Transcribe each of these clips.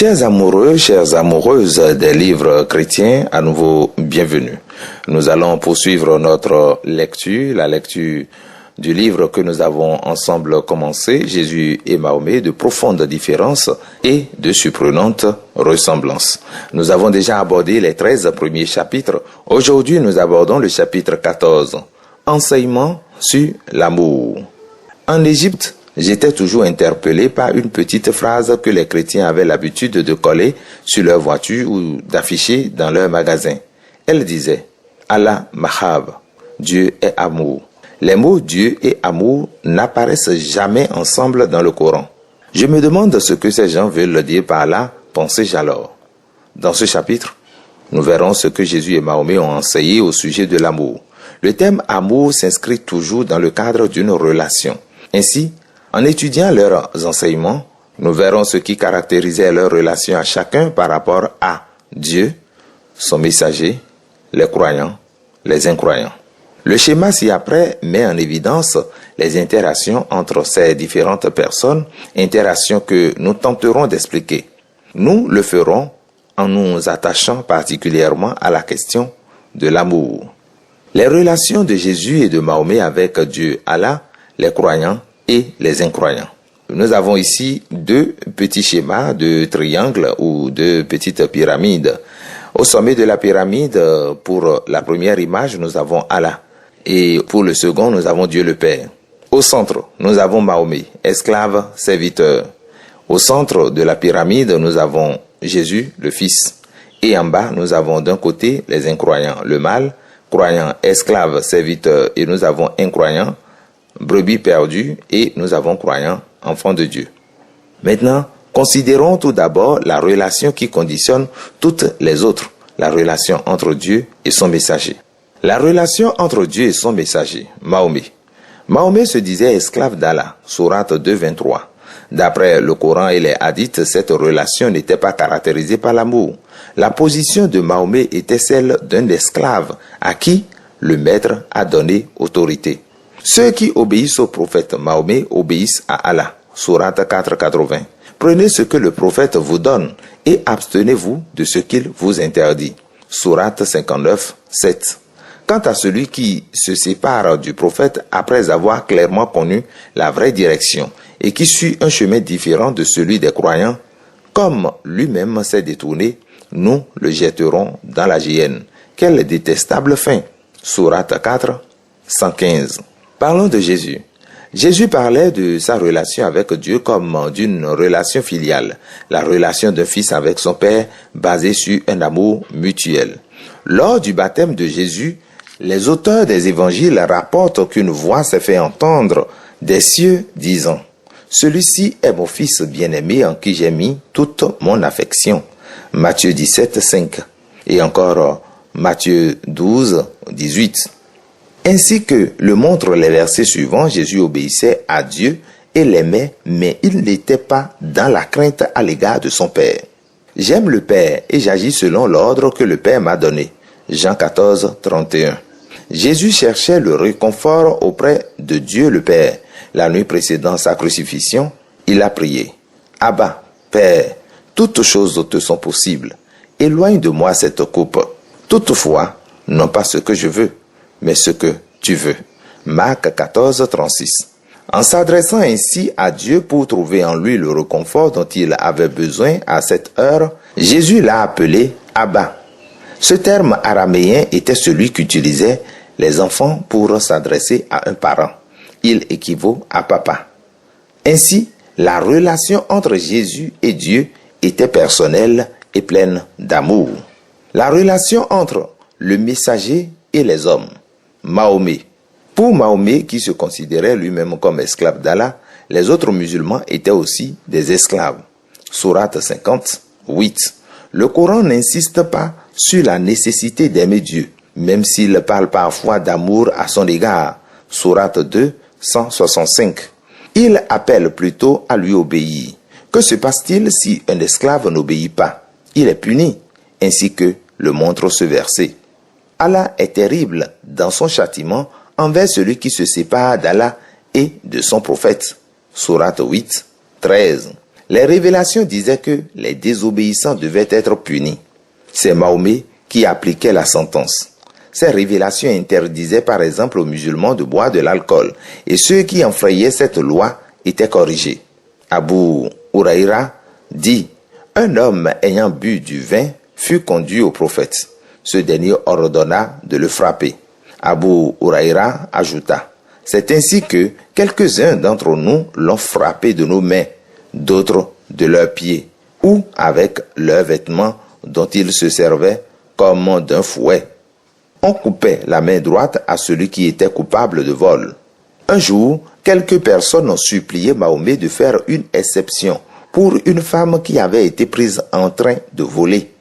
Chers amoureux, chères amoureuses des livres chrétiens, à nouveau bienvenue. Nous allons poursuivre notre lecture, la lecture du livre que nous avons ensemble commencé, Jésus et Mahomet, de profondes différences et de surprenantes ressemblances. Nous avons déjà abordé les 13 premiers chapitres. Aujourd'hui, nous abordons le chapitre 14, Enseignement sur l'amour. En Égypte, j'étais toujours interpellé par une petite phrase que les chrétiens avaient l'habitude de coller sur leur voiture ou d'afficher dans leur magasin. Elle disait « Allah Mahab, Dieu est amour ». Les mots Dieu et amour n'apparaissent jamais ensemble dans le Coran. Je me demande ce que ces gens veulent dire par là, pensais-je alors. Dans ce chapitre, nous verrons ce que Jésus et Mahomet ont enseigné au sujet de l'amour. Le thème amour s'inscrit toujours dans le cadre d'une relation. Ainsi, en étudiant leurs enseignements, nous verrons ce qui caractérisait leur relation à chacun par rapport à Dieu, son messager, les croyants, les incroyants. Le schéma ci-après met en évidence les interactions entre ces différentes personnes, interactions que nous tenterons d'expliquer. Nous le ferons en nous attachant particulièrement à la question de l'amour. Les relations de Jésus et de Mahomet avec Dieu, Allah, les croyants et les incroyants. Nous avons ici deux petits schémas de triangles ou de petites pyramides. Au sommet de la pyramide, pour la première image, nous avons Allah. Et pour le second, nous avons Dieu le Père. Au centre, nous avons Mahomet, esclave, serviteur. Au centre de la pyramide, nous avons Jésus, le Fils. Et en bas, nous avons d'un côté les incroyants, le mâle, croyant, esclave, serviteur. Et nous avons incroyant, brebis perdue, et nous avons croyant, enfant de Dieu. Maintenant, considérons tout d'abord la relation qui conditionne toutes les autres, la relation entre Dieu et son messager. La relation entre Dieu et son messager, Mahomet. Mahomet se disait esclave d'Allah, sourate 2, 23. D'après le Coran et les hadiths, cette relation n'était pas caractérisée par l'amour. La position de Mahomet était celle d'un esclave à qui le maître a donné autorité. Ceux qui obéissent au prophète Mahomet obéissent à Allah, sourate 4, 80. Prenez ce que le prophète vous donne et abstenez-vous de ce qu'il vous interdit, sourate 59, 7. Quant à celui qui se sépare du prophète après avoir clairement connu la vraie direction et qui suit un chemin différent de celui des croyants, comme lui-même s'est détourné, nous le jetterons dans la géhenne. Quelle détestable fin! Sourate 4, 115. Parlons de Jésus. Jésus parlait de sa relation avec Dieu comme d'une relation filiale, la relation d'un fils avec son père basée sur un amour mutuel. Lors du baptême de Jésus, les auteurs des évangiles rapportent qu'une voix s'est fait entendre des cieux disant « Celui-ci est mon fils bien-aimé en qui j'ai mis toute mon affection ». Matthieu 17, 5 et encore Matthieu 12, 18. Ainsi que le montrent les versets suivants, Jésus obéissait à Dieu et l'aimait, mais il n'était pas dans la crainte à l'égard de son Père. « J'aime le Père et j'agis selon l'ordre que le Père m'a donné ». Jean 14, 31. Jésus cherchait le réconfort auprès de Dieu le Père. La nuit précédant sa crucifixion, il a prié. « Abba, Père, toutes choses te sont possibles. Éloigne de moi cette coupe. Toutefois, non pas ce que je veux, mais ce que tu veux. » Marc 14, 36. En s'adressant ainsi à Dieu pour trouver en lui le réconfort dont il avait besoin à cette heure, Jésus l'a appelé Abba. Ce terme araméen était celui qu'utilisaient les enfants pour s'adresser à un parent. Il équivaut à papa. Ainsi, la relation entre Jésus et Dieu était personnelle et pleine d'amour. La relation entre le messager et les hommes. Mahomet. Pour Mahomet, qui se considérait lui-même comme esclave d'Allah, les autres musulmans étaient aussi des esclaves. Sourate 50, 8. Le Coran n'insiste pas sur la nécessité d'aimer Dieu, même s'il parle parfois d'amour à son égard. Sourate 2, 165. Il appelle plutôt à lui obéir. Que se passe-t-il si un esclave n'obéit pas? Il est puni, ainsi que le montre ce verset. Allah est terrible dans son châtiment envers celui qui se sépare d'Allah et de son prophète. Sourate 8, 13. Les révélations disaient que les désobéissants devaient être punis. C'est Mahomet qui appliquait la sentence. Ces révélations interdisaient par exemple aux musulmans de boire de l'alcool et ceux qui enfreignaient cette loi étaient corrigés. Abu Huraïra dit « Un homme ayant bu du vin fut conduit au prophète. Ce dernier ordonna de le frapper. Abu Huraïra ajouta « C'est ainsi que quelques-uns d'entre nous l'ont frappé de nos mains, d'autres de leurs pieds, ou avec leurs vêtements dont ils se servaient comme d'un fouet. On coupait la main droite à celui qui était coupable de vol. » Un jour, quelques personnes ont supplié Mahomet de faire une exception pour une femme qui avait été prise en train de voler.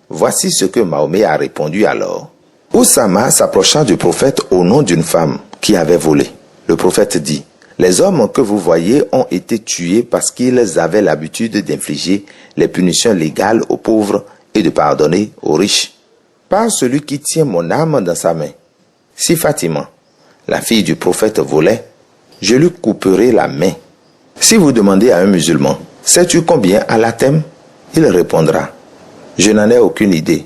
Voici ce que Mahomet a répondu alors. Oussama s'approcha du prophète au nom d'une femme qui avait volé. Le prophète dit « Les hommes que vous voyez ont été tués parce qu'ils avaient l'habitude d'infliger les punitions légales aux pauvres et de pardonner aux riches. Par celui qui tient mon âme dans sa main. Si Fatima, la fille du prophète, volait, je lui couperai la main. Si vous demandez à un musulman, sais-tu combien Allah t'aime? Il répondra, je n'en ai aucune idée.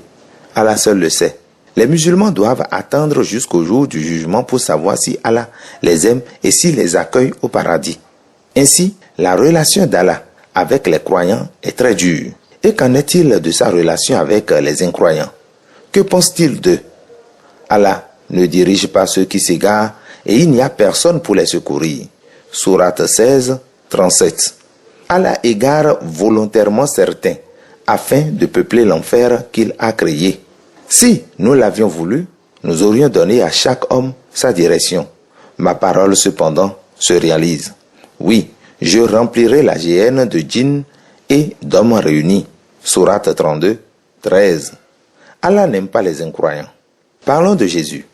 Allah seul le sait. Les musulmans doivent attendre jusqu'au jour du jugement pour savoir si Allah les aime et s'il les accueille au paradis. Ainsi, la relation d'Allah avec les croyants est très dure. Et qu'en est-il de sa relation avec les incroyants? Que pense-t-il d'eux? Allah ne dirige pas ceux qui s'égarent et il n'y a personne pour les secourir. Sourate 16, 37. Allah égare volontairement certains afin de peupler l'enfer qu'il a créé. Si nous l'avions voulu, nous aurions donné à chaque homme sa direction. Ma parole cependant se réalise. Oui, je remplirai la géhenne de djinns et d'hommes réunis. Sourate 32, 13. Allah n'aime pas les incroyants. Parlons de Jésus.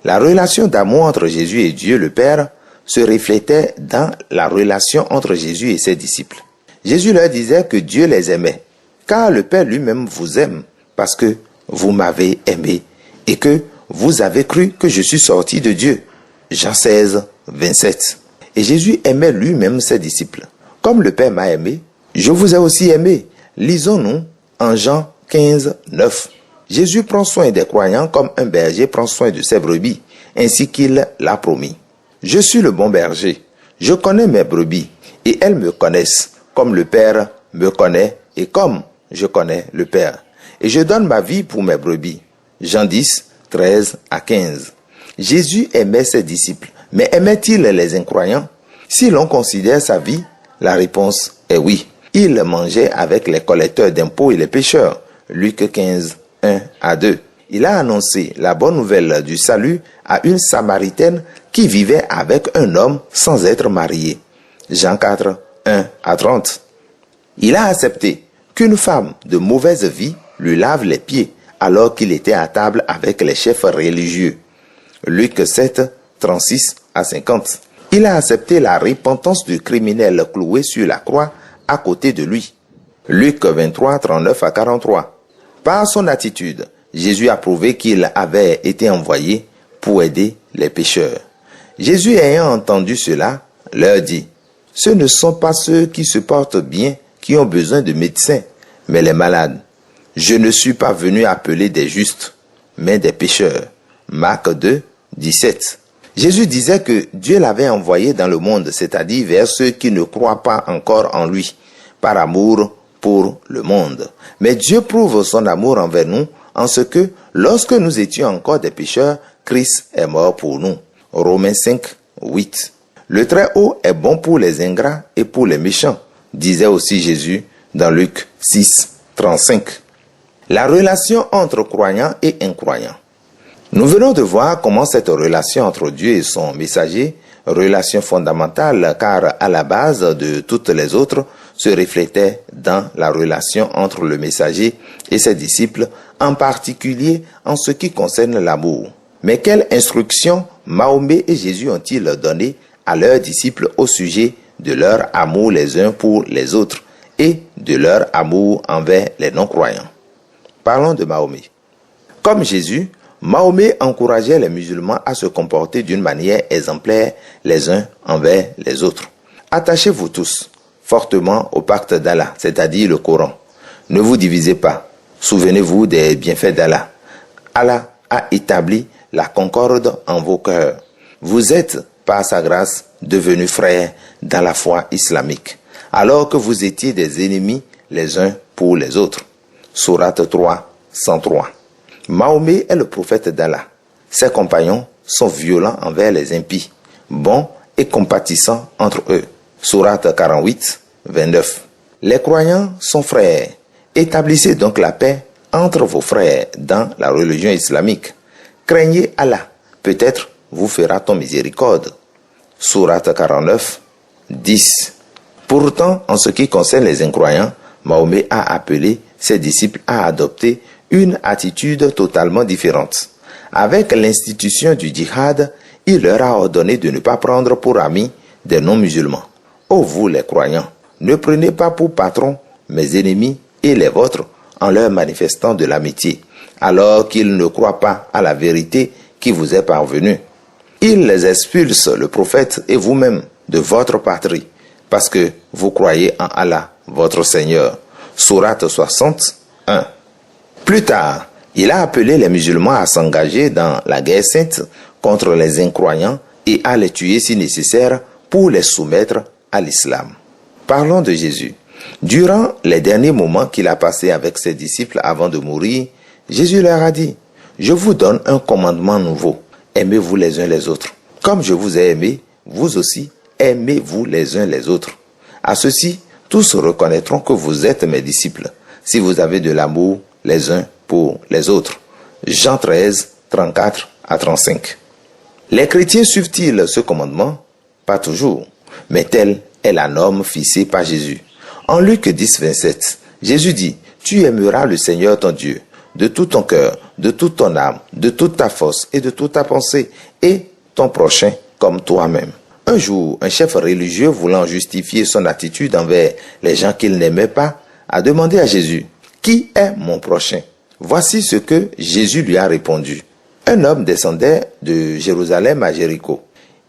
La relation d'amour entre Jésus et Dieu le Père se reflétait dans la relation entre Jésus et ses disciples. Jésus leur disait que Dieu les aimait, car le Père lui-même vous aime, parce que vous m'avez aimé et que vous avez cru que je suis sorti de Dieu. Jean 16, 27. Et Jésus aimait lui-même ses disciples. Comme le Père m'a aimé, je vous ai aussi aimé. Lisons-nous en Jean 15, 9. Jésus prend soin des croyants comme un berger prend soin de ses brebis, ainsi qu'il l'a promis. Je suis le bon berger. Je connais mes brebis et elles me connaissent, comme le Père me connaît et comme je connais le Père. Et je donne ma vie pour mes brebis. Jean 10, 13 à 15. Jésus aimait ses disciples, mais aimait-il les incroyants? Si l'on considère sa vie, la réponse est oui. Il mangeait avec les collecteurs d'impôts et les pécheurs. Luc 15, 1 à 2. Il a annoncé la bonne nouvelle du salut à une Samaritaine qui vivait avec un homme sans être marié. Jean 4, 1 à 30. Il a accepté qu'une femme de mauvaise vie lui lave les pieds alors qu'il était à table avec les chefs religieux. Luc 7, 36 à 50. Il a accepté la repentance du criminel cloué sur la croix à côté de lui. Luc 23, 39 à 43. Par son attitude, Jésus a prouvé qu'il avait été envoyé pour aider les pécheurs. Jésus ayant entendu cela, leur dit, « Ce ne sont pas ceux qui se portent bien qui ont besoin de médecins, mais les malades. Je ne suis pas venu appeler des justes, mais des pécheurs. » Marc 2, 17. Jésus disait que Dieu l'avait envoyé dans le monde, c'est-à-dire vers ceux qui ne croient pas encore en lui, par amour pour le monde. Mais Dieu prouve son amour envers nous en ce que, lorsque nous étions encore des pécheurs, Christ est mort pour nous. Romains 5, 8. Le Très-Haut est bon pour les ingrats et pour les méchants, disait aussi Jésus dans Luc 6, 35. La relation entre croyants et incroyants. Nous venons de voir comment cette relation entre Dieu et son messager, relation fondamentale car à la base de toutes les autres, se reflétait dans la relation entre le messager et ses disciples, en particulier en ce qui concerne l'amour. Mais quelle instruction Mahomet et Jésus ont-ils donné à leurs disciples au sujet de leur amour les uns pour les autres et de leur amour envers les non-croyants? Parlons de Mahomet. Comme Jésus, Mahomet encourageait les musulmans à se comporter d'une manière exemplaire les uns envers les autres. Attachez-vous tous, fortement au pacte d'Allah, c'est-à-dire le Coran. Ne vous divisez pas. Souvenez-vous des bienfaits d'Allah. Allah a établi la concorde en vos cœurs. Vous êtes, par sa grâce, devenus frères dans la foi islamique, alors que vous étiez des ennemis les uns pour les autres. Sourate 3, 103. Mahomet est le prophète d'Allah. Ses compagnons sont violents envers les impies, bons et compatissants entre eux. Sourate 48, 29. Les croyants sont frères. Établissez donc la paix entre vos frères dans la religion islamique. Craignez Allah, peut-être vous fera-t-on miséricorde. Sourate 49, 10. Pourtant, en ce qui concerne les incroyants, Mahomet a appelé ses disciples à adopter une attitude totalement différente. Avec l'institution du djihad, il leur a ordonné de ne pas prendre pour amis des non-musulmans. Ô vous les croyants, ne prenez pas pour patrons mes ennemis et les vôtres en leur manifestant de l'amitié, alors qu'ils ne croient pas à la vérité qui vous est parvenue. Ils les expulsent, le prophète et vous-même, de votre patrie, parce que vous croyez en Allah, votre Seigneur. Sourate 61. Plus tard, il a appelé les musulmans à s'engager dans la guerre sainte contre les incroyants et à les tuer si nécessaire pour les soumettre à l'islam. Parlons de Jésus. Durant les derniers moments qu'il a passés avec ses disciples avant de mourir, Jésus leur a dit: « Je vous donne un commandement nouveau. Aimez-vous les uns les autres. Comme je vous ai aimé, vous aussi, aimez-vous les uns les autres. À ceci, tous reconnaîtront que vous êtes mes disciples, si vous avez de l'amour les uns pour les autres. » Jean 13, 34 à 35. Les chrétiens suivent-ils ce commandement? Pas toujours, mais telle est la norme fixée par Jésus. En Luc 10, 27, Jésus dit: « Tu aimeras le Seigneur ton Dieu de tout ton cœur, de toute ton âme, de toute ta force et de toute ta pensée, et ton prochain comme toi-même. » Un jour, un chef religieux voulant justifier son attitude envers les gens qu'il n'aimait pas, a demandé à Jésus: « Qui est mon prochain ?» Voici ce que Jésus lui a répondu. Un homme descendait de Jérusalem à Jéricho.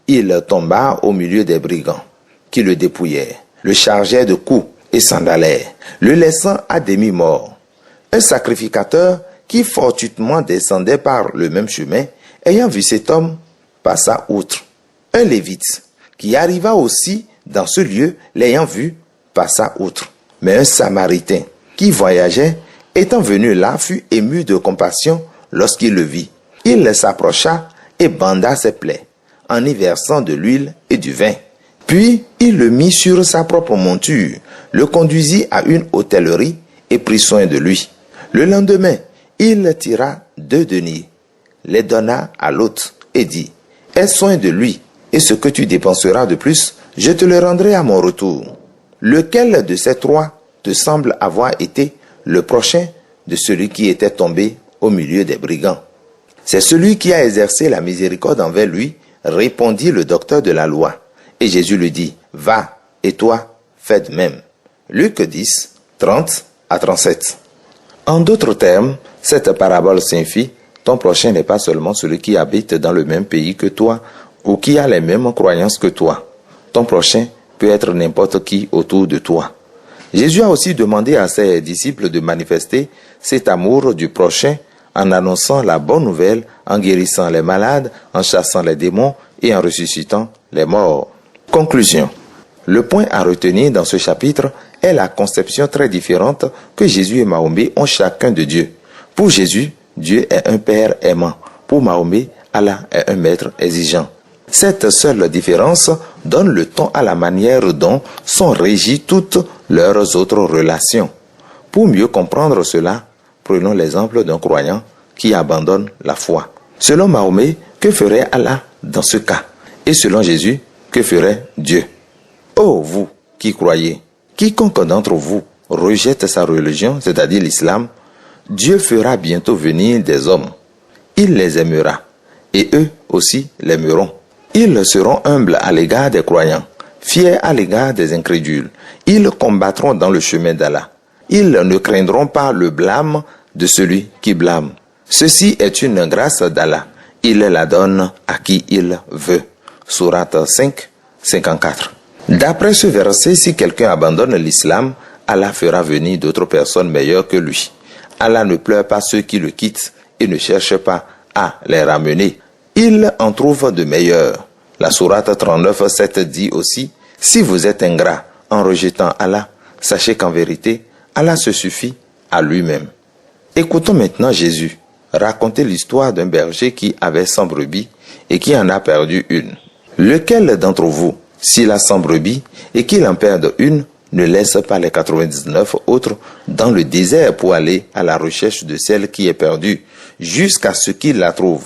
Il tomba au milieu des brigands, qui le dépouillèrent, le chargeaient de coups et s'en allèrent, le laissant à demi-mort. Un sacrificateur qui fortuitement descendait par le même chemin, ayant vu cet homme, passa outre. Un lévite qui arriva aussi dans ce lieu, l'ayant vu, passa outre. Mais un samaritain qui voyageait, étant venu là, fut ému de compassion lorsqu'il le vit. Il s'approcha et banda ses plaies, en y versant de l'huile et du vin. Puis il le mit sur sa propre monture, le conduisit à une hôtellerie et prit soin de lui. Le lendemain, il tira 2 deniers, les donna à l'hôte et dit: « Aie soin de lui, et ce que tu dépenseras de plus, je te le rendrai à mon retour. » Lequel de ces 3 te semble avoir été le prochain de celui qui était tombé au milieu des brigands? C'est celui qui a exercé la miséricorde envers lui, répondit le docteur de la loi. Et Jésus lui dit: « Va, et toi, fais de même. » Luc 10, 30 à 37. En d'autres termes, cette parabole signifie: ton prochain n'est pas seulement celui qui habite dans le même pays que toi ou qui a les mêmes croyances que toi. Ton prochain peut être n'importe qui autour de toi. Jésus a aussi demandé à ses disciples de manifester cet amour du prochain en annonçant la bonne nouvelle, en guérissant les malades, en chassant les démons et en ressuscitant les morts. Conclusion. Le point à retenir dans ce chapitre est la conception très différente que Jésus et Mahomet ont chacun de Dieu. Pour Jésus, Dieu est un Père aimant. Pour Mahomet, Allah est un maître exigeant. Cette seule différence donne le ton à la manière dont sont régies toutes leurs autres relations. Pour mieux comprendre cela, prenons l'exemple d'un croyant qui abandonne la foi. Selon Mahomet, que ferait Allah dans ce cas? Et selon Jésus, que ferait Dieu? Ô vous qui croyez, quiconque d'entre vous rejette sa religion, c'est-à-dire l'islam, Dieu fera bientôt venir des hommes. Il les aimera, et eux aussi l'aimeront. Ils seront humbles à l'égard des croyants, fiers à l'égard des incrédules. Ils combattront dans le chemin d'Allah. Ils ne craindront pas le blâme de celui qui blâme. Ceci est une grâce d'Allah. Il la donne à qui il veut. Sourate 5, 54. D'après ce verset, si quelqu'un abandonne l'islam, Allah fera venir d'autres personnes meilleures que lui. Allah ne pleure pas ceux qui le quittent et ne cherche pas à les ramener. Il en trouve de meilleurs. La sourate 39:7 dit aussi, « Si vous êtes ingrat en rejetant Allah, sachez qu'en vérité, Allah se suffit à lui-même. » Écoutons maintenant Jésus raconter l'histoire d'un berger qui avait 100 brebis et qui en a perdu une. Lequel d'entre vous, s'il a 100 brebis et qu'il en perde une, ne laisse pas les 99 autres dans le désert pour aller à la recherche de celle qui est perdue, jusqu'à ce qu'il la trouve.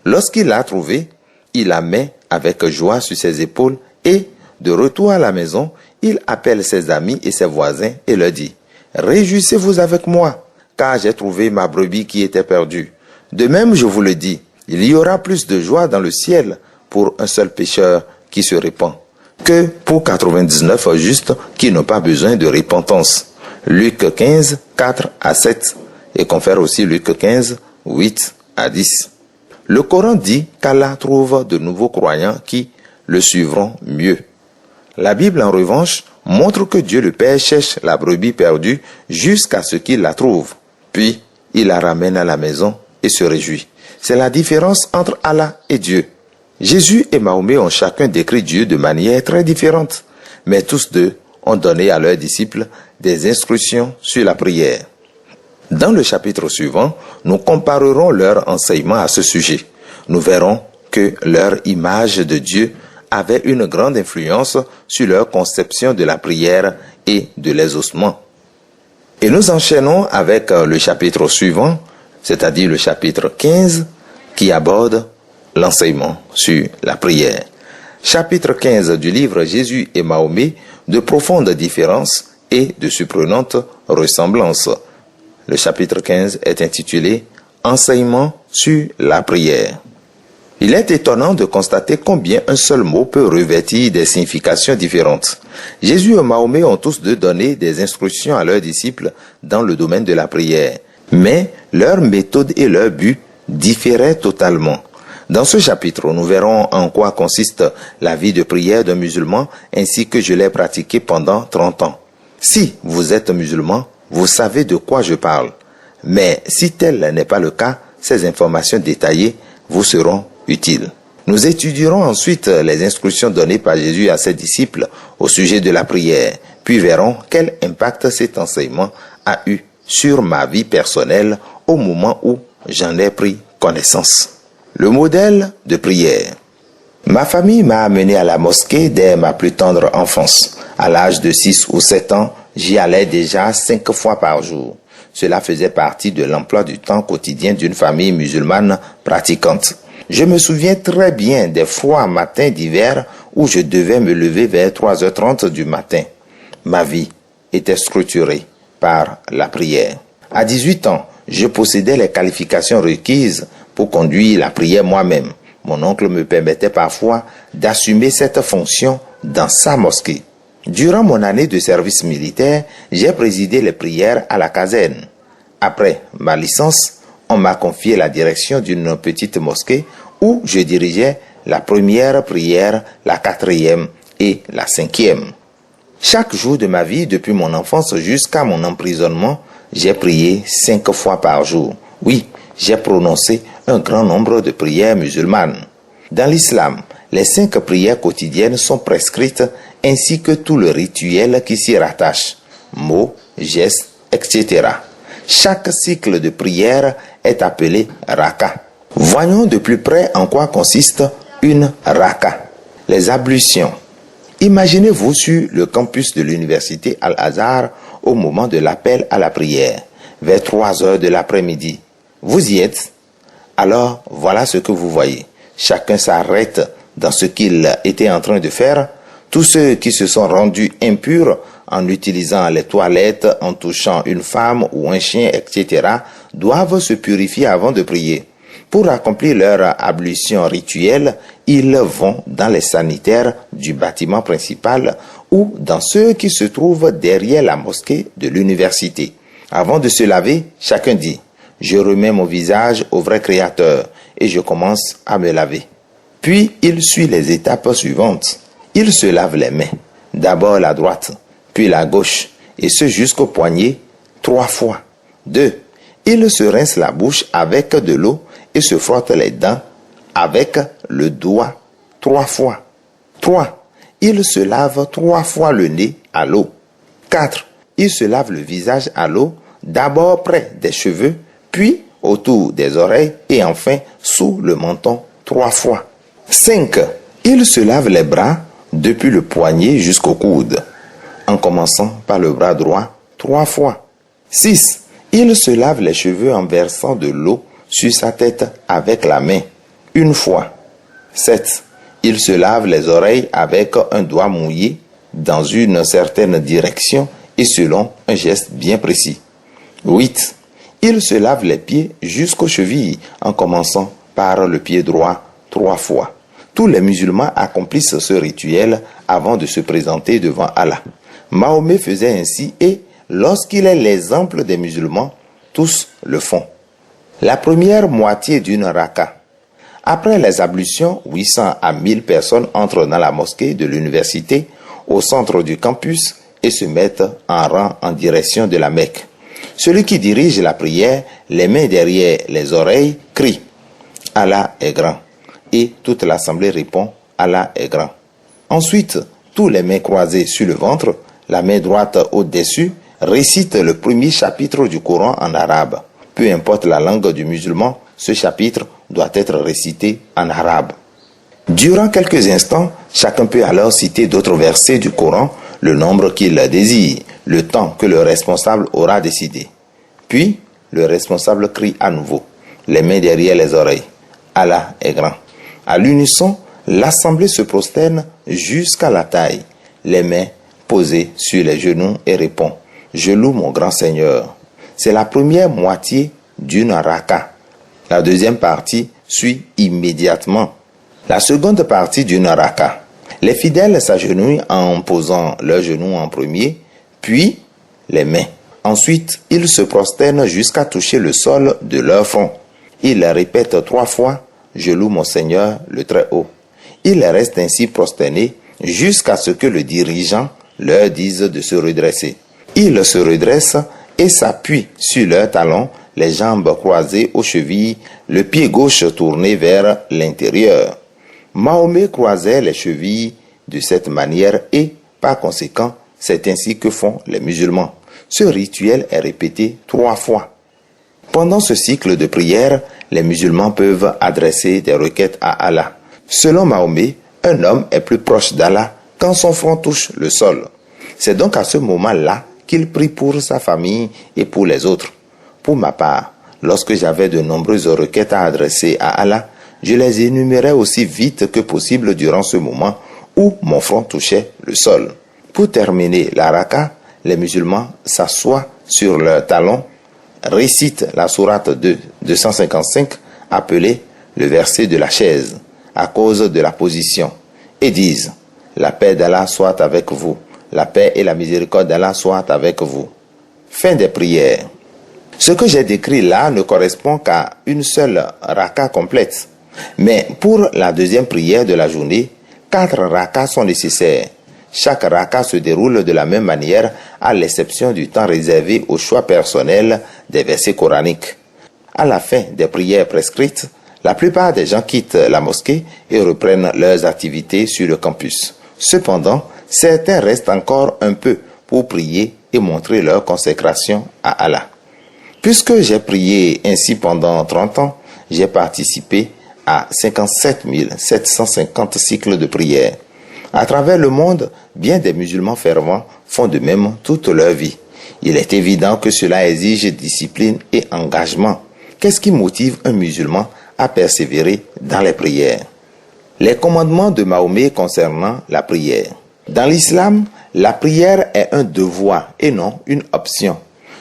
Lorsqu'il l'a trouvée, il la met avec joie sur ses épaules et, de retour à la maison, il appelle ses amis et ses voisins et leur dit, « Réjouissez-vous avec moi, car j'ai trouvé ma brebis qui était perdue. De même, je vous le dis, il y aura plus de joie dans le ciel pour un seul pécheur qui se répand, que pour 99 justes qui n'ont pas besoin de repentance. » Luc 15, 4-7 et confère aussi Luc 15, 8-10. Le Coran dit qu'Allah trouve de nouveaux croyants qui le suivront mieux. La Bible, en revanche, montre que Dieu le Père cherche la brebis perdue jusqu'à ce qu'il la trouve. Puis, il la ramène à la maison et se réjouit. C'est la différence entre Allah et Dieu. Jésus et Mahomet ont chacun décrit Dieu de manière très différente, mais tous deux ont donné à leurs disciples des instructions sur la prière. Dans le chapitre suivant, nous comparerons leur enseignement à ce sujet. Nous verrons que leur image de Dieu avait une grande influence sur leur conception de la prière et de l'exaucement. Et nous enchaînons avec le chapitre suivant, c'est-à-dire le chapitre 15, qui aborde l'enseignement sur la prière. Chapitre 15 du livre Jésus et Mahomet, de profondes différences et de surprenantes ressemblances. Le chapitre 15 est intitulé « Enseignement sur la prière ». Il est étonnant de constater combien un seul mot peut revêtir des significations différentes. Jésus et Mahomet ont tous deux donné des instructions à leurs disciples dans le domaine de la prière, mais leur méthode et leur but différaient totalement. Dans ce chapitre, nous verrons en quoi consiste la vie de prière d'un musulman ainsi que je l'ai pratiquée pendant 30 ans. Si vous êtes musulman, vous savez de quoi je parle. Mais si tel n'est pas le cas, ces informations détaillées vous seront utiles. Nous étudierons ensuite les instructions données par Jésus à ses disciples au sujet de la prière, puis verrons quel impact cet enseignement a eu sur ma vie personnelle au moment où j'en ai pris connaissance. Le modèle de prière. Ma famille m'a amené à la mosquée dès ma plus tendre enfance. À l'âge de 6 ou 7 ans, j'y allais déjà 5 fois par jour. Cela faisait partie de l'emploi du temps quotidien d'une famille musulmane pratiquante. Je me souviens très bien des froids matins d'hiver où je devais me lever vers 3h30 du matin. Ma vie était structurée par la prière. À 18 ans, je possédais les qualifications requises pour conduire la prière moi-même. Mon oncle me permettait parfois d'assumer cette fonction dans sa mosquée. Durant mon année de service militaire, j'ai présidé les prières à la caserne. Après ma licence, on m'a confié la direction d'une petite mosquée où je dirigeais la première prière, la 4e et la 5e. Chaque jour de ma vie, depuis mon enfance jusqu'à mon emprisonnement, j'ai prié 5 fois par jour. Oui, j'ai prononcé un grand nombre de prières musulmanes. Dans l'islam, les 5 prières quotidiennes sont prescrites ainsi que tout le rituel qui s'y rattache, mots, gestes, etc. Chaque cycle de prière est appelé raka. Voyons de plus près en quoi consiste une raka. Les ablutions. Imaginez-vous sur le campus de l'université Al-Azhar au moment de l'appel à la prière, vers 3h de l'après-midi. Vous y êtes? Alors, voilà ce que vous voyez. Chacun s'arrête dans ce qu'il était en train de faire. Tous ceux qui se sont rendus impurs en utilisant les toilettes, en touchant une femme ou un chien, etc., doivent se purifier avant de prier. Pour accomplir leur ablution rituelle, ils vont dans les sanitaires du bâtiment principal ou dans ceux qui se trouvent derrière la mosquée de l'université. Avant de se laver, chacun dit « Je remets mon visage au vrai Créateur et je commence à me laver ». Puis il suit les étapes suivantes. Il se lave les mains. D'abord la droite, puis la gauche, et ce jusqu'au poignet 3 fois. 2. Il se rince la bouche avec de l'eau et se frotte les dents avec le doigt 3 fois. 3. Il se lave 3 fois le nez à l'eau. 4. Il se lave le visage à l'eau, d'abord près des cheveux, puis autour des oreilles et enfin sous le menton 3 fois. 5. Il se lave les bras depuis le poignet jusqu'au coude, en commençant par le bras droit 3 fois. 6. Il se lave les cheveux en versant de l'eau sur sa tête avec la main 1 fois. 7. Il se lave les oreilles avec un doigt mouillé dans une certaine direction et selon un geste bien précis. 8. Il se lave les pieds jusqu'aux chevilles en commençant par le pied droit 3 fois. Tous les musulmans accomplissent ce rituel avant de se présenter devant Allah. Mahomet faisait ainsi et, lorsqu'il est l'exemple des musulmans, tous le font. La première moitié d'une raka. Après les ablutions, 800 à 1000 personnes entrent dans la mosquée de l'université, au centre du campus, et se mettent en rang en direction de la Mecque. Celui qui dirige la prière, les mains derrière les oreilles, crie « Allah est grand ». Et toute l'assemblée répond « Allah est grand ». Ensuite, tous les mains croisées sur le ventre, la main droite au-dessus, récitent le premier chapitre du Coran en arabe. Peu importe la langue du musulman, ce chapitre doit être récité en arabe. Durant quelques instants, chacun peut alors citer d'autres versets du Coran, le nombre qu'il désire, le temps que le responsable aura décidé. Puis, le responsable crie à nouveau, les mains derrière les oreilles. Allah est grand. À l'unisson, l'assemblée se prosterne jusqu'à la taille, les mains posées sur les genoux et répond, je loue mon grand Seigneur. C'est la première moitié d'une raka. La deuxième partie suit immédiatement. La seconde partie d'une raka. Les fidèles s'agenouillent en posant leurs genoux en premier, puis les mains. Ensuite, ils se prosternent jusqu'à toucher le sol de leur front. Ils répètent 3 fois, je loue mon Seigneur le Très-Haut. Ils restent ainsi prosternés jusqu'à ce que le dirigeant leur dise de se redresser. Ils se redressent et s'appuient sur leurs talons, les jambes croisées aux chevilles, le pied gauche tourné vers l'intérieur. Mahomet croisait les chevilles de cette manière et, par conséquent, c'est ainsi que font les musulmans. Ce rituel est répété 3 fois. Pendant ce cycle de prière, les musulmans peuvent adresser des requêtes à Allah. Selon Mahomet, un homme est plus proche d'Allah quand son front touche le sol. C'est donc à ce moment-là qu'il prie pour sa famille et pour les autres. Pour ma part, lorsque j'avais de nombreuses requêtes à adresser à Allah, je les énumérais aussi vite que possible durant ce moment où mon front touchait le sol. Pour terminer la raka, les musulmans s'assoient sur leurs talons, récitent la sourate 255 appelée le verset de la chaise à cause de la position et disent « La paix d'Allah soit avec vous, la paix et la miséricorde d'Allah soient avec vous ». Fin des prières. Ce que j'ai décrit là ne correspond qu'à une seule raka complète. Mais pour la deuxième prière de la journée, 4 rakas sont nécessaires. Chaque raka se déroule de la même manière à l'exception du temps réservé au choix personnel des versets coraniques. À la fin des prières prescrites, la plupart des gens quittent la mosquée et reprennent leurs activités sur le campus. Cependant, certains restent encore un peu pour prier et montrer leur consécration à Allah. Puisque j'ai prié ainsi pendant 30 ans, j'ai participé à 57 750 cycles de prière. À travers le monde, bien des musulmans fervents font de même toute leur vie. Il est évident que cela exige discipline et engagement. Qu'est-ce qui motive un musulman à persévérer dans les prières? Les commandements de Mahomet concernant la prière. Dans l'islam, la prière est un devoir et non une option.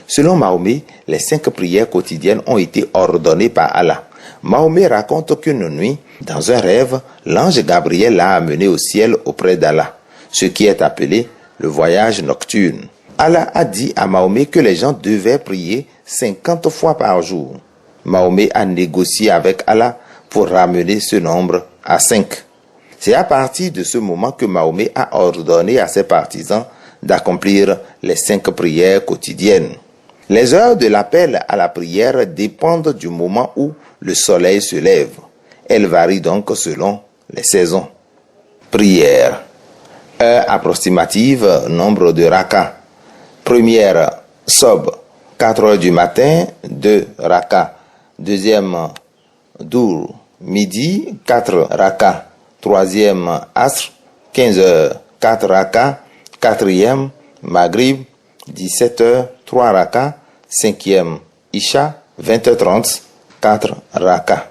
Selon Mahomet, les 5 prières quotidiennes ont été ordonnées par Allah. Mahomet raconte qu'une nuit, dans un rêve, l'ange Gabriel l'a amené au ciel auprès d'Allah, ce qui est appelé le voyage nocturne. Allah a dit à Mahomet que les gens devaient prier 50 fois par jour. Mahomet a négocié avec Allah pour ramener ce nombre à 5. C'est à partir de ce moment que Mahomet a ordonné à ses partisans d'accomplir les 5 prières quotidiennes. Les heures de l'appel à la prière dépendent du moment où le soleil se lève. Elles varient donc selon les saisons. Prière. Heure approximative, nombre de rakas. Première, Sob, 4 heures du matin, 2 rakas. Deuxième, Dour, midi, 4 rakas. Troisième, Asr, 15 heures, 4 rakas. Quatrième, Maghrib, 17 heures, 3 rakas. Cinquième, Isha, 20h30, 4 rakas.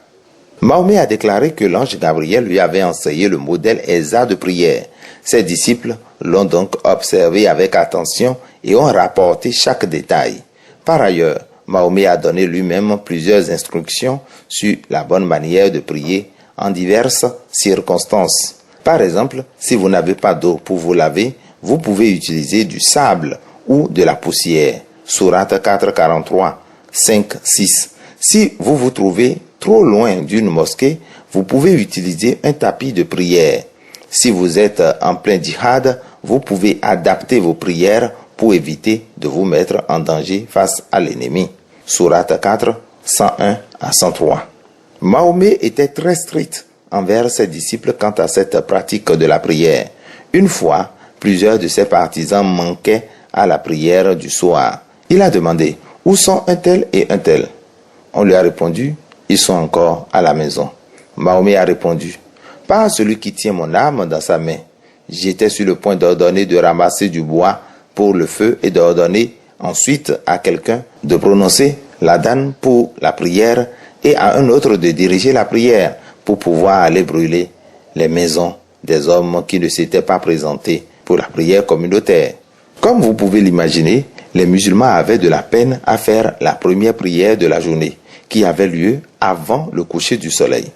Mahomet a déclaré que l'ange Gabriel lui avait enseigné le modèle exact de prière. Ses disciples l'ont donc observé avec attention et ont rapporté chaque détail. Par ailleurs, Mahomet a donné lui-même plusieurs instructions sur la bonne manière de prier en diverses circonstances. Par exemple, si vous n'avez pas d'eau pour vous laver, vous pouvez utiliser du sable ou de la poussière. Sourate 4:43, 5:6. Si vous vous trouvez trop loin d'une mosquée, vous pouvez utiliser un tapis de prière. Si vous êtes en plein djihad, vous pouvez adapter vos prières pour éviter de vous mettre en danger face à l'ennemi. Sourate 4, 101 à 103. Mahomet était très strict envers ses disciples quant à cette pratique de la prière. Une fois, plusieurs de ses partisans manquaient à la prière du soir. Il a demandé « Où sont un tel et un tel ?» On lui a répondu « Ils sont encore à la maison. » Mahomet a répondu « Par celui qui tient mon âme dans sa main. J'étais sur le point d'ordonner de ramasser du bois pour le feu et d'ordonner ensuite à quelqu'un de prononcer l'adhan pour la prière et à un autre de diriger la prière pour pouvoir aller brûler les maisons des hommes qui ne s'étaient pas présentés pour la prière communautaire. » Comme vous pouvez l'imaginer, les musulmans avaient de la peine à faire la première prière de la journée, qui avait lieu avant le coucher du soleil.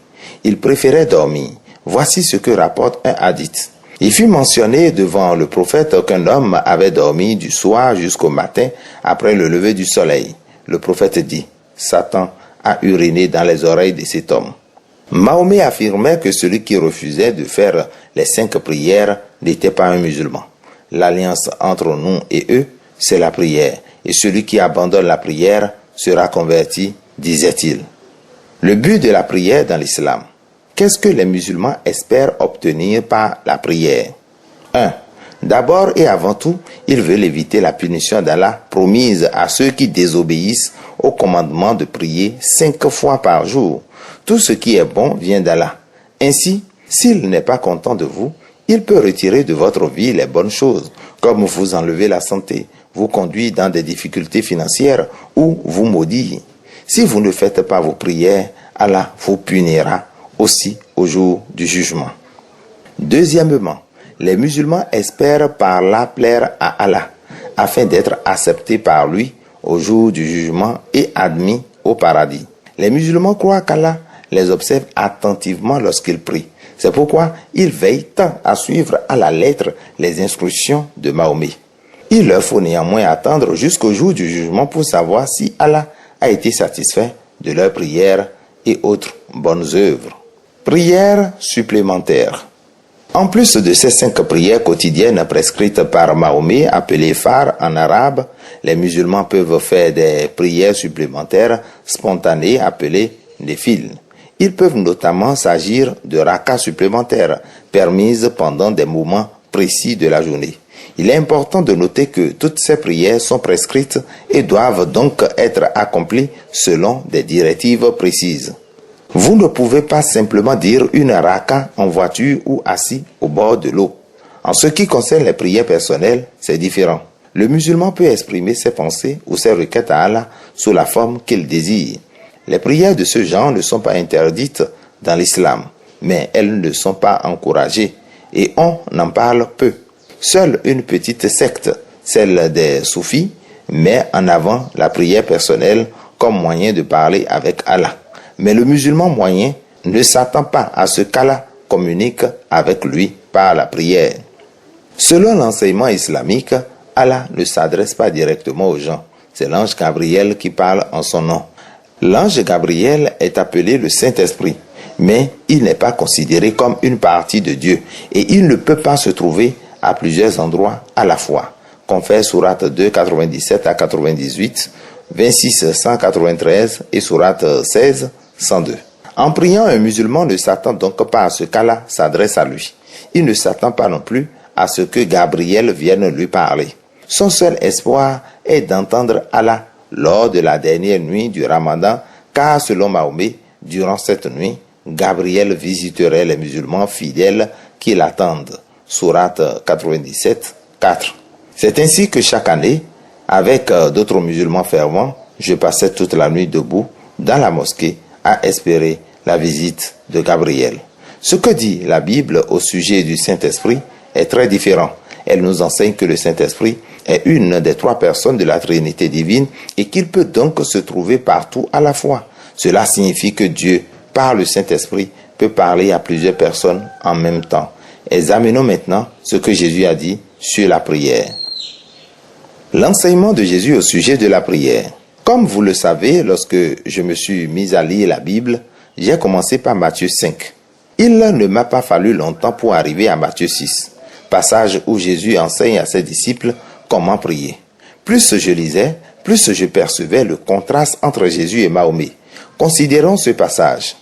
Ils préféraient dormir. Voici ce que rapporte un hadith. Il fut mentionné devant le prophète qu'un homme avait dormi du soir jusqu'au matin après le lever du soleil. Le prophète dit, Satan a uriné dans les oreilles de cet homme. Mahomet affirmait que celui qui refusait de faire les 5 prières n'était pas un musulman. L'alliance entre nous et eux, c'est la prière. Et celui qui abandonne la prière sera converti, disait-il. Le but de la prière dans l'islam. Qu'est-ce que les musulmans espèrent obtenir par la prière? 1. D'abord et avant tout, ils veulent éviter la punition d'Allah promise à ceux qui désobéissent au commandement de prier 5 fois par jour. Tout ce qui est bon vient d'Allah. Ainsi, s'il n'est pas content de vous, il peut retirer de votre vie les bonnes choses, comme vous enlever la santé, vous conduire dans des difficultés financières ou vous maudire. Si vous ne faites pas vos prières, Allah vous punira aussi au jour du jugement. Deuxièmement, les musulmans espèrent par là plaire à Allah, afin d'être acceptés par lui au jour du jugement et admis au paradis. Les musulmans croient qu'Allah les observe attentivement lorsqu'ils prient. C'est pourquoi ils veillent tant à suivre à la lettre les instructions de Mahomet. Il leur faut néanmoins attendre jusqu'au jour du jugement pour savoir si Allah a été satisfait de leurs prières et autres bonnes œuvres. Prières supplémentaires. En plus de ces 5 prières quotidiennes prescrites par Mahomet, appelées phares en arabe, les musulmans peuvent faire des prières supplémentaires spontanées appelées néfil. Il peut notamment s'agir de rakas supplémentaires permises pendant des moments précis de la journée. Il est important de noter que toutes ces prières sont prescrites et doivent donc être accomplies selon des directives précises. Vous ne pouvez pas simplement dire une raka en voiture ou assis au bord de l'eau. En ce qui concerne les prières personnelles, c'est différent. Le musulman peut exprimer ses pensées ou ses requêtes à Allah sous la forme qu'il désire. Les prières de ce genre ne sont pas interdites dans l'islam, mais elles ne sont pas encouragées et on en parle peu. Seule une petite secte, celle des soufis, met en avant la prière personnelle comme moyen de parler avec Allah. Mais le musulman moyen ne s'attend pas à ce qu'Allah communique avec lui par la prière. Selon l'enseignement islamique, Allah ne s'adresse pas directement aux gens. C'est l'ange Gabriel qui parle en son nom. L'ange Gabriel est appelé le Saint-Esprit, mais il n'est pas considéré comme une partie de Dieu et il ne peut pas se trouver à plusieurs endroits à la fois. Confère Sourate 2, 97 à 98, 26, 193 et Sourate 16, 102. En priant, un musulman ne s'attend donc pas à ce qu'Allah s'adresse à lui. Il ne s'attend pas non plus à ce que Gabriel vienne lui parler. Son seul espoir est d'entendre Allah lors de la dernière nuit du Ramadan, car selon Mahomet, durant cette nuit, Gabriel visiterait les musulmans fidèles qui l'attendent. Sourate 97, 4. C'est ainsi que chaque année, avec d'autres musulmans fervents, je passais toute la nuit debout dans la mosquée à espérer la visite de Gabriel. Ce que dit la Bible au sujet du Saint-Esprit est très différent. Elle nous enseigne que le Saint-Esprit est une des trois personnes de la Trinité divine et qu'il peut donc se trouver partout à la fois. Cela signifie que Dieu, par le Saint-Esprit, peut parler à plusieurs personnes en même temps. Examinons maintenant ce que Jésus a dit sur la prière. L'enseignement de Jésus au sujet de la prière. Comme vous le savez, lorsque je me suis mis à lire la Bible, j'ai commencé par Matthieu 5. Il ne m'a pas fallu longtemps pour arriver à Matthieu 6, passage où Jésus enseigne à ses disciples comment prier. Plus je lisais, plus je percevais le contraste entre Jésus et Mahomet. Considérons ce passage.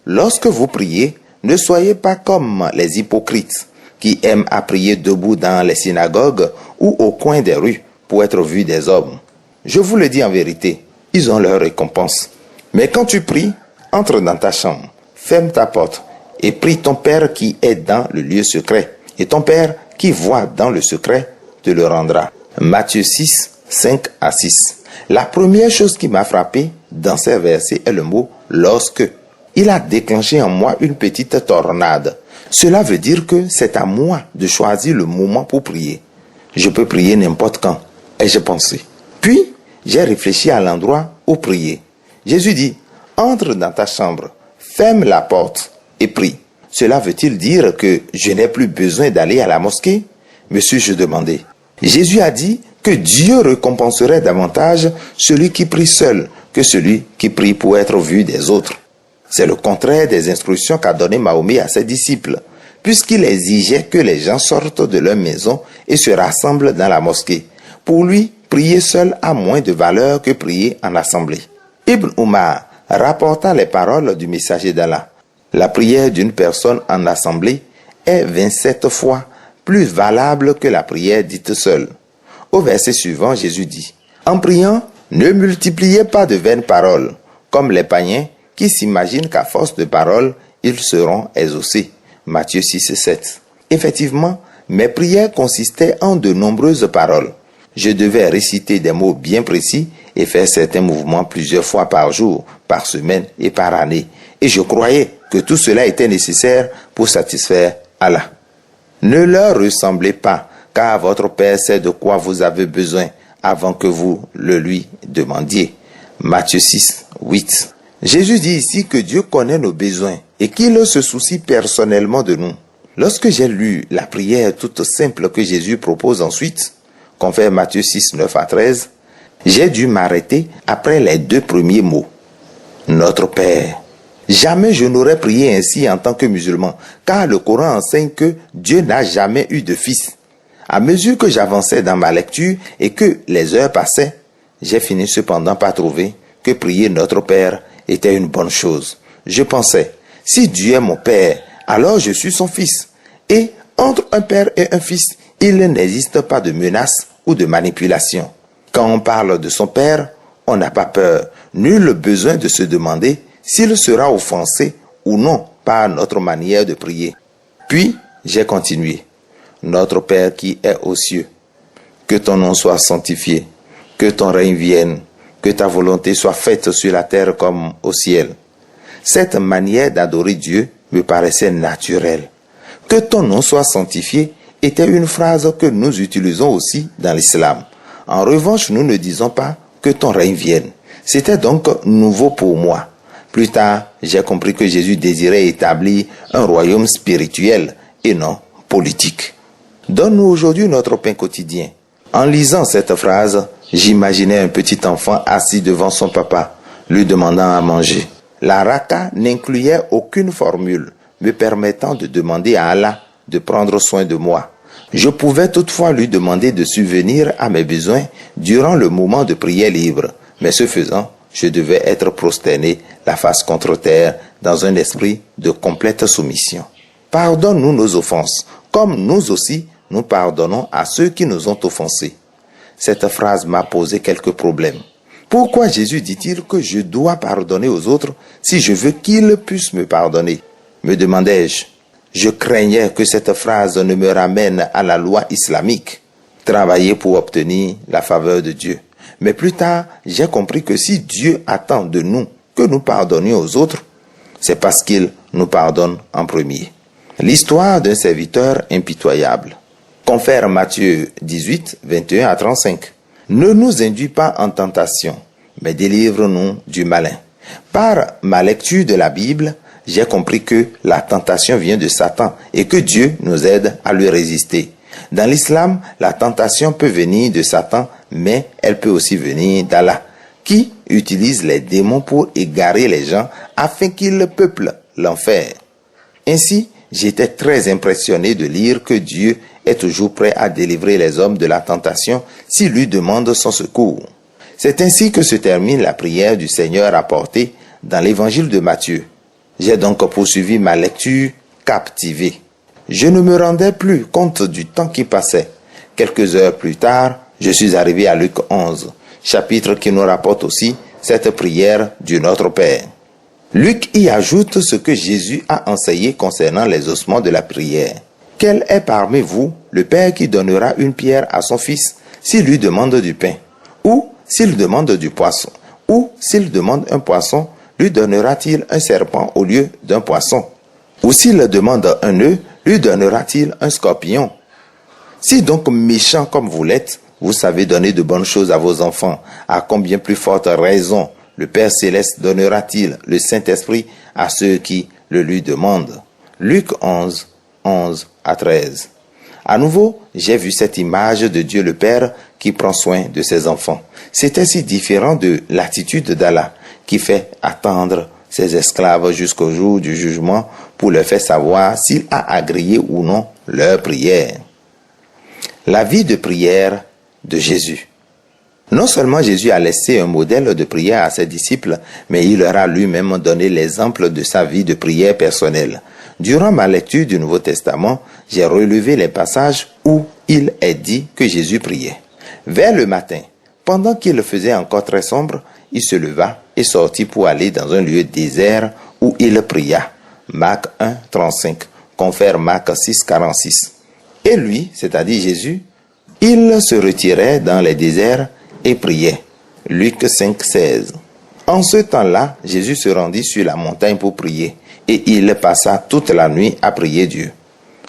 Lorsque vous priez, ne soyez pas comme les hypocrites qui aiment à prier debout dans les synagogues ou au coin des rues pour être vus des hommes. Je vous le dis en vérité, ils ont leur récompense. Mais quand tu pries, entre dans ta chambre, ferme ta porte et prie ton Père qui est dans le lieu secret. Et ton Père qui voit dans le secret te le rendra. Matthieu 6, 5 à 6. La première chose qui m'a frappé dans ces versets est le mot « lorsque ». Il a déclenché en moi une petite tornade. Cela veut dire que c'est à moi de choisir le moment pour prier. Je peux prier n'importe quand, ai-je pensé. Puis, j'ai réfléchi à l'endroit où prier. Jésus dit, entre dans ta chambre, ferme la porte et prie. Cela veut-il dire que je n'ai plus besoin d'aller à la mosquée? Me suis-je demandé. Jésus a dit que Dieu récompenserait davantage celui qui prie seul que celui qui prie pour être vu des autres. C'est le contraire des instructions qu'a donné Mahomet à ses disciples, puisqu'il exigeait que les gens sortent de leur maison et se rassemblent dans la mosquée. Pour lui, prier seul a moins de valeur que prier en assemblée. Ibn Umar rapporta les paroles du messager d'Allah. La prière d'une personne en assemblée est 27 fois plus valable que la prière dite seule. Au verset suivant, Jésus dit, « En priant, ne multipliez pas de vaines paroles, comme les païens qui s'imaginent qu'à force de paroles, ils seront exaucés. » Matthieu 6, 7. Effectivement, mes prières consistaient en de nombreuses paroles. Je devais réciter des mots bien précis et faire certains mouvements plusieurs fois par jour, par semaine et par année. Et je croyais que tout cela était nécessaire pour satisfaire Allah. Ne leur ressemblez pas, car votre Père sait de quoi vous avez besoin avant que vous le lui demandiez. Matthieu 6, 8. Jésus dit ici que Dieu connaît nos besoins et qu'il se soucie personnellement de nous. Lorsque j'ai lu la prière toute simple que Jésus propose ensuite, confère Matthieu 6, 9 à 13, j'ai dû m'arrêter après les deux premiers mots. Notre Père. Jamais je n'aurais prié ainsi en tant que musulman, car le Coran enseigne que Dieu n'a jamais eu de fils. À mesure que j'avançais dans ma lecture et que les heures passaient, j'ai fini cependant par trouver que prier notre Père était une bonne chose. Je pensais, si Dieu est mon Père, alors je suis son fils. Et entre un père et un fils, il n'existe pas de menace ou de manipulation. Quand on parle de son Père, on n'a pas peur. Nul besoin de se demander s'il sera offensé ou non par notre manière de prier. Puis, j'ai continué. Notre Père qui est aux cieux, que ton nom soit sanctifié, que ton règne vienne, que ta volonté soit faite sur la terre comme au ciel. Cette manière d'adorer Dieu me paraissait naturelle. Que ton nom soit sanctifié était une phrase que nous utilisons aussi dans l'islam. En revanche, nous ne disons pas que ton règne vienne. C'était donc nouveau pour moi. Plus tard, j'ai compris que Jésus désirait établir un royaume spirituel et non politique. Donne-nous aujourd'hui notre pain quotidien. En lisant cette phrase, j'imaginais un petit enfant assis devant son papa, lui demandant à manger. La raka n'incluait aucune formule me permettant de demander à Allah de prendre soin de moi. Je pouvais toutefois lui demander de subvenir à mes besoins durant le moment de prière libre, mais ce faisant, je devais être prosterné la face contre terre dans un esprit de complète soumission. Pardonne-nous nos offenses, comme nous aussi nous pardonnons à ceux qui nous ont offensés. Cette phrase m'a posé quelques problèmes. Pourquoi Jésus dit-il que je dois pardonner aux autres si je veux qu'ils puissent me pardonner? Me demandai-je. Je craignais que cette phrase ne me ramène à la loi islamique, travailler pour obtenir la faveur de Dieu. Mais plus tard, j'ai compris que si Dieu attend de nous que nous pardonnions aux autres, c'est parce qu'il nous pardonne en premier. L'histoire d'un serviteur impitoyable. Confère Matthieu 18, 21 à 35. Ne nous induis pas en tentation, mais délivre-nous du malin. Par ma lecture de la Bible, j'ai compris que la tentation vient de Satan et que Dieu nous aide à lui résister. Dans l'islam, la tentation peut venir de Satan, mais elle peut aussi venir d'Allah, qui utilise les démons pour égarer les gens afin qu'ils peuplent l'enfer. Ainsi, j'étais très impressionné de lire que Dieu est toujours prêt à délivrer les hommes de la tentation s'ils lui demandent son secours. C'est ainsi que se termine la prière du Seigneur apportée dans l'évangile de Matthieu. J'ai donc poursuivi ma lecture captivé. Je ne me rendais plus compte du temps qui passait. Quelques heures plus tard, je suis arrivé à Luc 11, chapitre qui nous rapporte aussi cette prière du Notre Père. Luc y ajoute ce que Jésus a enseigné concernant les ossements de la prière. Quel est parmi vous le père qui donnera une pierre à son fils s'il lui demande du pain? Ou s'il demande du poisson? Ou s'il demande un poisson, lui donnera-t-il un serpent au lieu d'un poisson? Ou s'il demande un œuf, lui donnera-t-il un scorpion? Si donc méchant comme vous l'êtes, vous savez donner de bonnes choses à vos enfants, à combien plus forte raison le Père Céleste donnera-t-il le Saint-Esprit à ceux qui le lui demandent? Luc 11, 11 à 13. À nouveau, j'ai vu cette image de Dieu le Père qui prend soin de ses enfants. C'était si différent de l'attitude d'Allah qui fait attendre ses esclaves jusqu'au jour du jugement pour leur faire savoir s'il a agréé ou non leur prière. La vie de prière de Jésus. Non seulement Jésus a laissé un modèle de prière à ses disciples, mais il leur a lui-même donné l'exemple de sa vie de prière personnelle. Durant ma lecture du Nouveau Testament, j'ai relevé les passages où il est dit que Jésus priait. Vers le matin, pendant qu'il faisait encore très sombre, il se leva et sortit pour aller dans un lieu désert où il pria. Marc 1, 35, confère Marc 6, 46. Et lui, c'est-à-dire Jésus, il se retirait dans les déserts et priait. Luc 5, 16. En ce temps-là, Jésus se rendit sur la montagne pour prier et il passa toute la nuit à prier Dieu.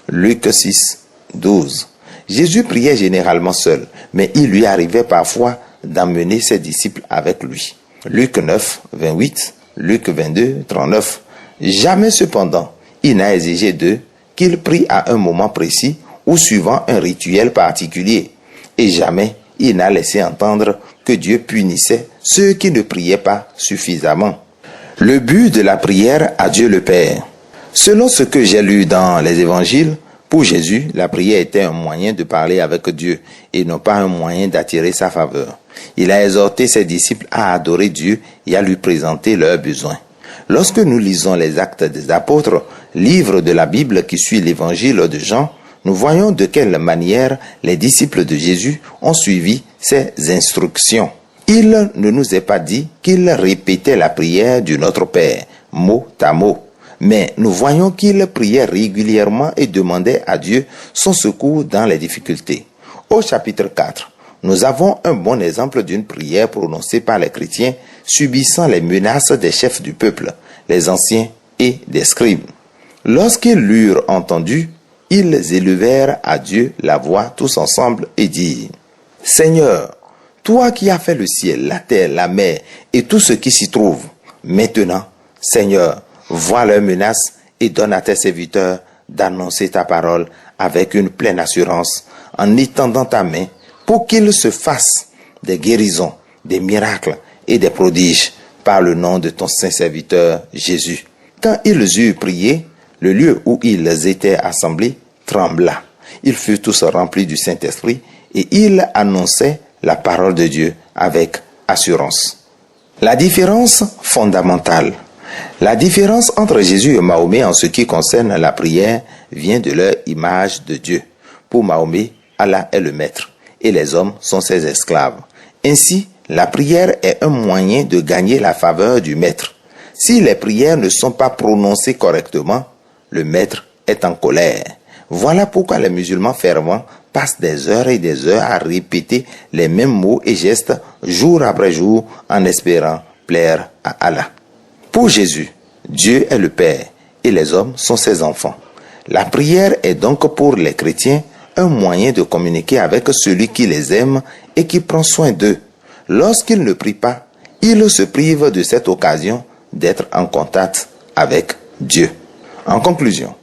Luc 6, 12. Jésus priait généralement seul, mais il lui arrivait parfois d'emmener ses disciples avec lui. Luc 9, 28, Luc 22, 39. Jamais cependant, il n'a exigé d'eux qu'ils prient à un moment précis ou suivant un rituel particulier. Et jamais il n'a laissé entendre que Dieu punissait ceux qui ne priaient pas suffisamment. Le but de la prière à Dieu le Père. Selon ce que j'ai lu dans les évangiles, pour Jésus, la prière était un moyen de parler avec Dieu et non pas un moyen d'attirer sa faveur. Il a exhorté ses disciples à adorer Dieu et à lui présenter leurs besoins. Lorsque nous lisons les Actes des Apôtres, livre de la Bible qui suit l'évangile de Jean, nous voyons de quelle manière les disciples de Jésus ont suivi ses instructions. Il ne nous est pas dit qu'ils répétaient la prière du Notre Père, mot à mot. Mais nous voyons qu'il priait régulièrement et demandait à Dieu son secours dans les difficultés. Au chapitre 4, nous avons un bon exemple d'une prière prononcée par les chrétiens subissant les menaces des chefs du peuple, les anciens et des scribes. Lorsqu'ils l'eurent entendu, ils élevèrent à Dieu la voix tous ensemble et dirent : « Seigneur, toi qui as fait le ciel, la terre, la mer et tout ce qui s'y trouve, maintenant, Seigneur, vois leurs menaces et donne à tes serviteurs d'annoncer ta parole avec une pleine assurance en étendant ta main pour qu'ils se fassent des guérisons, des miracles et des prodiges par le nom de ton saint serviteur Jésus. Quand ils eurent prié, le lieu où ils étaient assemblés trembla. Ils furent tous remplis du Saint-Esprit et ils annonçaient la parole de Dieu avec assurance. La différence fondamentale. La différence entre Jésus et Mahomet en ce qui concerne la prière vient de leur image de Dieu. Pour Mahomet, Allah est le maître et les hommes sont ses esclaves. Ainsi, la prière est un moyen de gagner la faveur du maître. Si les prières ne sont pas prononcées correctement, le maître est en colère. Voilà pourquoi les musulmans fervents passent des heures et des heures à répéter les mêmes mots et gestes jour après jour en espérant plaire à Allah. Pour Jésus, Dieu est le Père et les hommes sont ses enfants. La prière est donc pour les chrétiens un moyen de communiquer avec celui qui les aime et qui prend soin d'eux. Lorsqu'ils ne prient pas, ils se privent de cette occasion d'être en contact avec Dieu. En conclusion,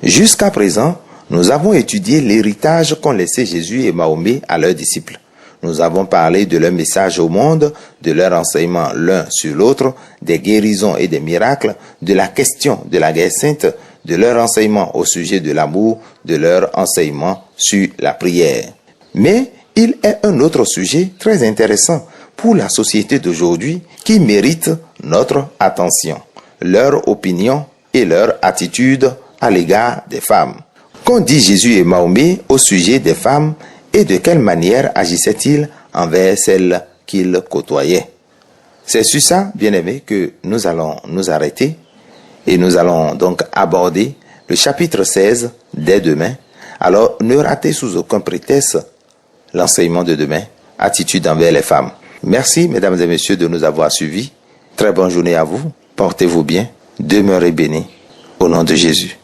jusqu'à présent, nous avons étudié l'héritage qu'ont laissé Jésus et Mahomet à leurs disciples. Nous avons parlé de leur message au monde, de leur enseignement l'un sur l'autre, des guérisons et des miracles, de la question de la guerre sainte, de leur enseignement au sujet de l'amour, de leur enseignement sur la prière. Mais il est un autre sujet très intéressant pour la société d'aujourd'hui qui mérite notre attention, leur opinion et leur attitude à l'égard des femmes. Qu'ont dit Jésus et Mahomet au sujet des femmes et de quelle manière agissaient-ils envers celles qu'ils côtoyaient? C'est sur ça, bien-aimés, que nous allons nous arrêter et nous allons donc aborder le chapitre 16 dès demain. Alors, ne ratez sous aucun prétexte l'enseignement de demain, attitude envers les femmes. Merci, mesdames et messieurs, de nous avoir suivis. Très bonne journée à vous. Portez-vous bien. Demeurez bénis. Au nom de Jésus.